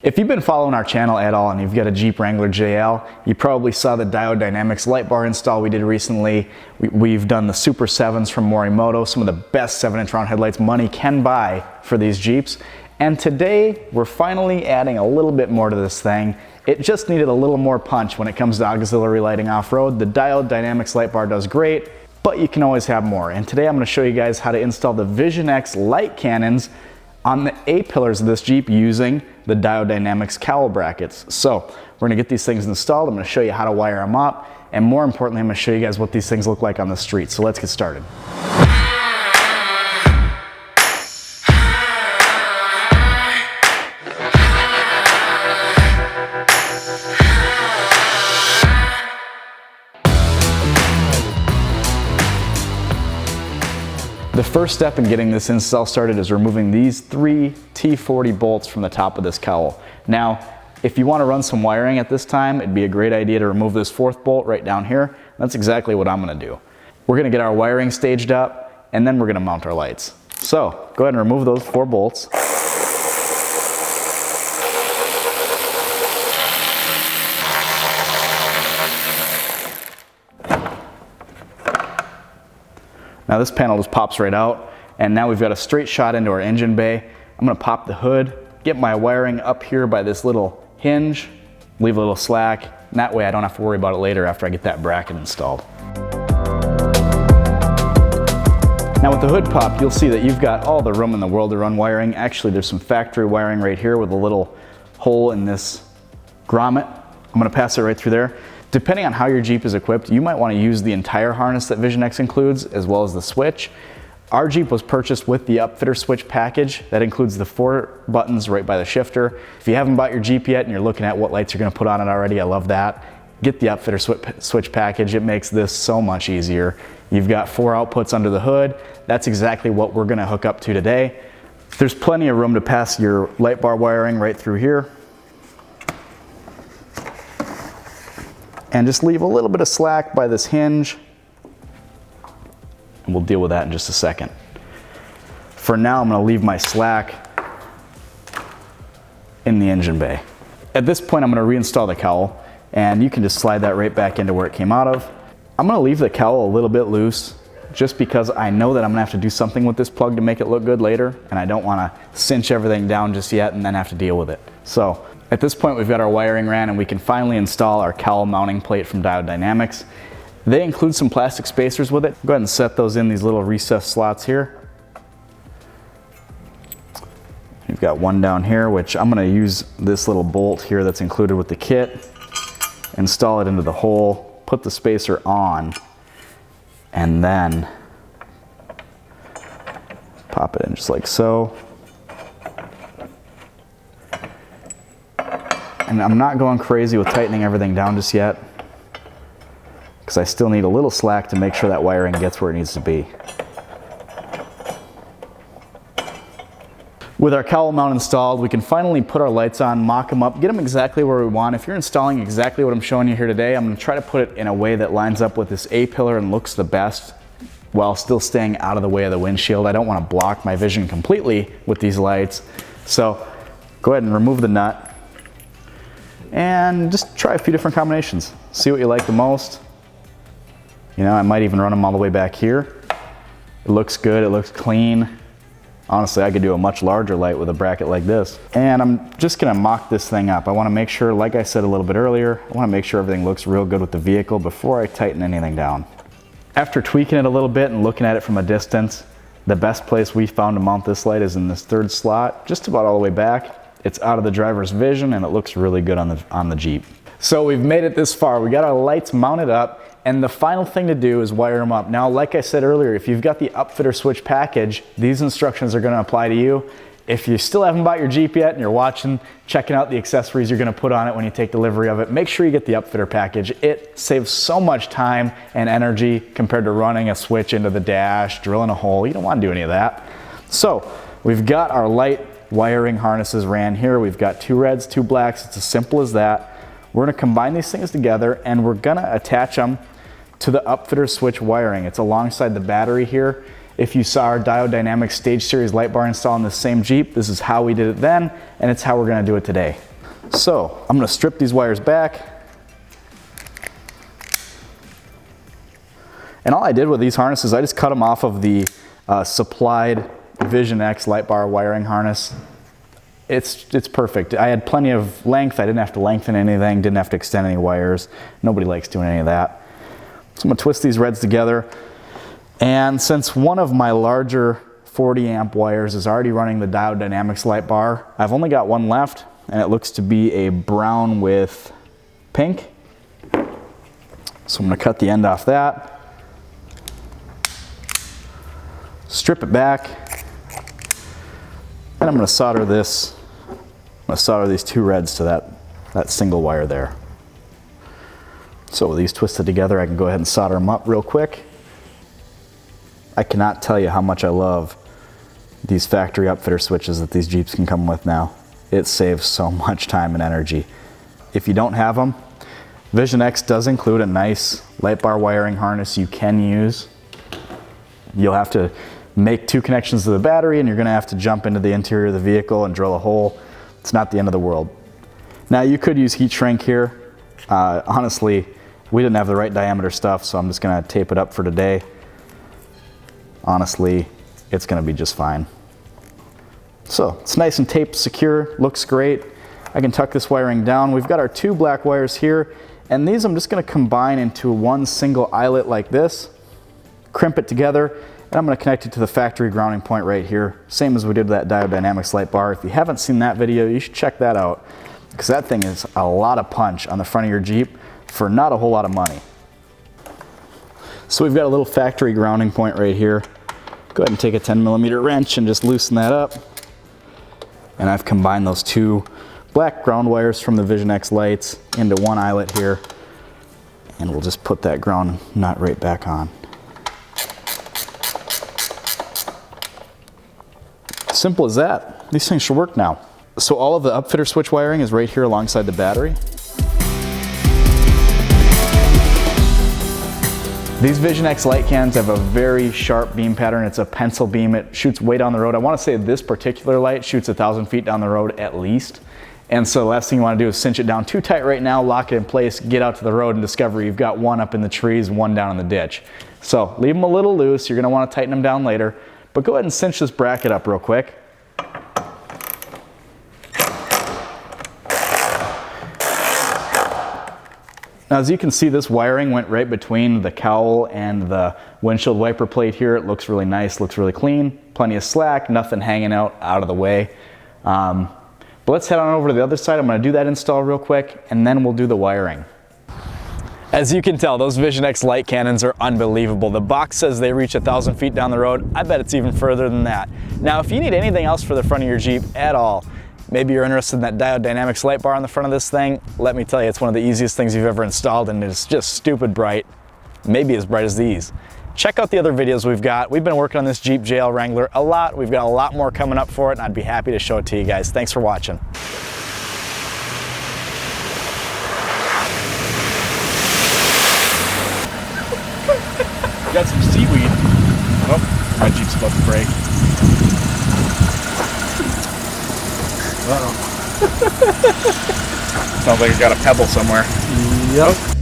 If you've been following our channel at all and you've got a Jeep Wrangler JL, you probably saw the Diode Dynamics light bar install we did recently. We've done the Super 7s from Morimoto, some of the best 7-inch round headlights money can buy for these Jeeps. And today, we're finally adding a little bit more to this thing. It just needed a little more punch when it comes to auxiliary lighting off-road. The Diode Dynamics light bar does great, but you can always have more. And today I'm going to show you guys how to install the Vision X light cannons on the A-pillars of this Jeep using the Diode Dynamics cowl brackets. So we're gonna get these things installed. I'm gonna show you how to wire them up, and more importantly, I'm gonna show you guys what these things look like on the street. So let's get started. The first step in getting this install started is removing these 3 T40 bolts from the top of this cowl. Now, if you want to run some wiring at this time, it'd be a great idea to remove this 4th bolt right down here. That's exactly what I'm going to do. We're going to get our wiring staged up, and then we're going to mount our lights. So, go ahead and remove those 4 bolts. Now this panel just pops right out, and now we've got a straight shot into our engine bay. I'm gonna pop the hood, get my wiring up here by this little hinge, leave a little slack, and that way I don't have to worry about it later after I get that bracket installed. Now with the hood pop, you'll see that you've got all the room in the world to run wiring. Actually, there's some factory wiring right here with a little hole in this grommet. I'm gonna pass it right through there. Depending on how your Jeep is equipped, you might want to use the entire harness that Vision X includes, as well as the switch. Our Jeep was purchased with the upfitter switch package. That includes the 4 buttons right by the shifter. If you haven't bought your Jeep yet and you're looking at what lights you're going to put on it already, I love that. Get the upfitter switch package. It makes this so much easier. You've got 4 outputs under the hood. That's exactly what we're going to hook up to today. There's plenty of room to pass your light bar wiring right through here. And just leave a little bit of slack by this hinge, and we'll deal with that in just a second. For now, I'm going to leave my slack in the engine bay. At this point, I'm going to reinstall the cowl, and you can just slide that right back into where it came out of. I'm going to leave the cowl a little bit loose, just because I know that I'm going to have to do something with this plug to make it look good later, and I don't want to cinch everything down just yet and then have to deal with it. So at this point, we've got our wiring ran, and we can finally install our cowl mounting plate from Diode Dynamics. They include some plastic spacers with it. Go ahead and set those in these little recessed slots here. You've got one down here, which I'm going to use this little bolt here that's included with the kit, install it into the hole, put the spacer on, and then pop it in just like so. And I'm not going crazy with tightening everything down just yet, because I still need a little slack to make sure that wiring gets where it needs to be. With our cowl mount installed, we can finally put our lights on, mock them up, get them exactly where we want. If you're installing exactly what I'm showing you here today, I'm going to try to put it in a way that lines up with this A-pillar and looks the best while still staying out of the way of the windshield. I don't want to block my vision completely with these lights. So go ahead and remove the nut and just try a few different combinations. See what you like the most. You know, I might even run them all the way back here. It looks good, it looks clean. Honestly, I could do a much larger light with a bracket like this. And I'm just gonna mock this thing up. I wanna make sure, like I said a little bit earlier, I wanna make sure everything looks real good with the vehicle before I tighten anything down. After tweaking it a little bit and looking at it from a distance, the best place we found to mount this light is in this 3rd slot, just about all the way back. It's out of the driver's vision, and it looks really good on the Jeep. So we've made it this far. We got our lights mounted up, and the final thing to do is wire them up. Now, like I said earlier, if you've got the upfitter switch package, these instructions are going to apply to you. If you still haven't bought your Jeep yet and you're watching, checking out the accessories you're going to put on it when you take delivery of it, make sure you get the upfitter package. It saves so much time and energy compared to running a switch into the dash, drilling a hole. You don't want to do any of that. So we've got our light wiring harnesses ran here. We've got 2 reds, 2 blacks. It's as simple as that. We're going to combine these things together, and we're going to attach them to the upfitter switch wiring. It's alongside the battery here. If you saw our Diode Dynamics Stage Series light bar install in the same Jeep, this is how we did it then, and it's how we're going to do it today. So I'm gonna strip these wires back. And all I did with these harnesses, I just cut them off of the supplied Vision X light bar wiring harness. It's perfect. I had plenty of length. I didn't have to lengthen anything, didn't have to extend any wires. Nobody likes doing any of that. So I'm gonna twist these reds together. And since one of my larger 40 amp wires is already running the Diode Dynamics light bar, I've only got one left, and it looks to be a brown with pink. So I'm gonna cut the end off that. Strip it back, and I'm going to solder this. I'm going to solder these two reds to that single wire there. So with these twisted together, I can go ahead and solder them up real quick. I cannot tell you how much I love these factory upfitter switches that these Jeeps can come with now. It saves so much time and energy. If you don't have them, Vision X does include a nice light bar wiring harness you can use. You'll have to make two connections to the battery, and you're gonna have to jump into the interior of the vehicle and drill a hole. It's not the end of the world. Now you could use heat shrink here. Honestly, we didn't have the right diameter stuff, so I'm just gonna tape it up for today. Honestly, it's gonna be just fine. So it's nice and taped secure, looks great. I can tuck this wiring down. We've got our two black wires here, and these I'm just gonna combine into one single eyelet like this, crimp it together, and I'm going to connect it to the factory grounding point right here, same as we did that Diode Dynamics light bar. If you haven't seen that video, you should check that out, because that thing is a lot of punch on the front of your Jeep for not a whole lot of money. So we've got a little factory grounding point right here. Go ahead and take a 10mm wrench and just loosen that up. And I've combined those two black ground wires from the Vision X lights into one eyelet here, and we'll just put that ground nut right back on. Simple as that. These things should work now. So all of the upfitter switch wiring is right here alongside the battery. These Vision X light cans have a very sharp beam pattern. It's a pencil beam. It shoots way down the road. I want to say this particular light shoots 1,000 feet down the road at least. And so the last thing you want to do is cinch it down too tight right now, lock it in place, get out to the road and discover you've got one up in the trees and one down in the ditch. So leave them a little loose. You're going to want to tighten them down later. But go ahead and cinch this bracket up real quick. Now, as you can see, this wiring went right between the cowl and the windshield wiper plate here. It looks really nice, looks really clean, plenty of slack, nothing hanging out of the way. But let's head on over to the other side. I'm going to do that install real quick, and then we'll do the wiring. As you can tell, those Vision X light cannons are unbelievable. The box says they reach 1,000 feet down the road. I bet it's even further than that. Now, if you need anything else for the front of your Jeep at all, maybe you're interested in that Diode Dynamics light bar on the front of this thing, let me tell you, it's one of the easiest things you've ever installed, and it's just stupid bright, maybe as bright as these. Check out the other videos we've got. We've been working on this Jeep JL Wrangler a lot. We've got a lot more coming up for it, and I'd be happy to show it to you guys. Thanks for watching. Got some seaweed. Oh, my Jeep's about to break. Uh-oh. Sounds like it got a pebble somewhere. Yep.